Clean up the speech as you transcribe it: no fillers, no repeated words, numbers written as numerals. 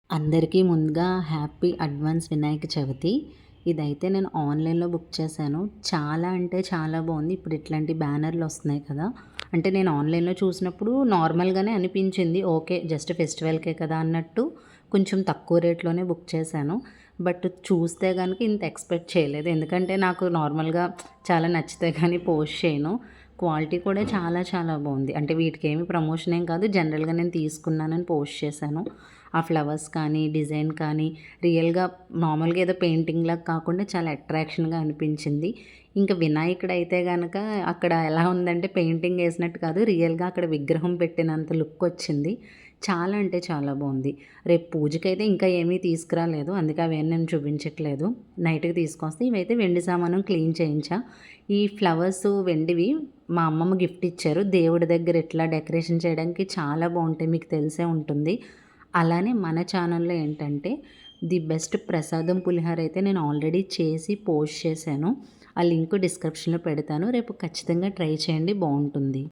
అందరికీ ముందుగా happy advance Vinayaka Chavithi. ఇదైతే నేను ఆన్‌లైన్‌లో బుక్ చేశాను. చాలా అంటే చాలా బావుంది. ఇప్పుడు ఇట్లాంటి బ్యానర్‌లు వస్తున్నాయి కదా! అంటే నేను ఆన్‌లైన్‌లో చూసినప్పుడు నార్మల్‌గానే అనిపించింది. ఓకే. జస్ట్ ఫెస్టివల్‌కే కదా అన్నట్టు కొంచెం తక్కువ రేట్‌లోనే బుక్ చేశాను. బట్ చూస్తే గనుక ఇంత ఎక్స్‌పెక్ట్ చేయలేదు. ఎందుకంటే నాకు నార్మల్‌గా చాలా నచ్చితే గానీ పోస్ట్ చేయను. క్వాలిటీ కూడా చాలా చాలా బావుంది. అంటే వీటికేమి ప్రమోషన్ ఏం కాదు. జనరల్‌గా నేను తీసుకున్నానని పోస్ట్ చేశాను. ఆ ఫ్లవర్స్ కానీ, డిజైన్ కానీ రియల్‌గా మామూలుగా ఏదో పెయింటింగ్‌లాగా కాకుండా చాలా అట్రాక్షన్‌గా అనిపించింది. ఇంక వినాయకుడైతే గనక అక్కడ ఎలా ఉందంటే పెయింటింగ్ ఏసినట్టు కాదు. రియల్‌గా అక్కడ విగ్రహం పెట్టినంత లుక్ వచ్చింది. చాలా అంటే చాలా బావుంది. రేపు పూజకైతే ఇంకా ఏమీ తీసుకురాలేదు. అందుకే అవేం నేను చూపించట్లేదు. నైట్‌కి తీసుకొస్తే ఇవైతే వెండి సామాను క్లీన్ చేయించా. ఈ ఫ్లవర్స్ వెండివి మా అమ్మమ్మ గిఫ్ట్ ఇచ్చారు. దేవుడి దగ్గర ఇట్లా డెకరేషన్ చేయడానికి చాలా బావుంటాయి. మీకు తెలిసే ఉంటుంది. అలానే మన ఛానల్‌లో ఏంటంటే, ది బెస్ట్ ప్రసాదం పులిహోర అయితే నేను ఆల్రెడీ చేసి పోస్ట్ చేశాను. ఆ లింక్ డిస్క్రిప్షన్‌లో పెడతాను. రేపు ఖచ్చితంగా ట్రై చేయండి బావుంటుంది.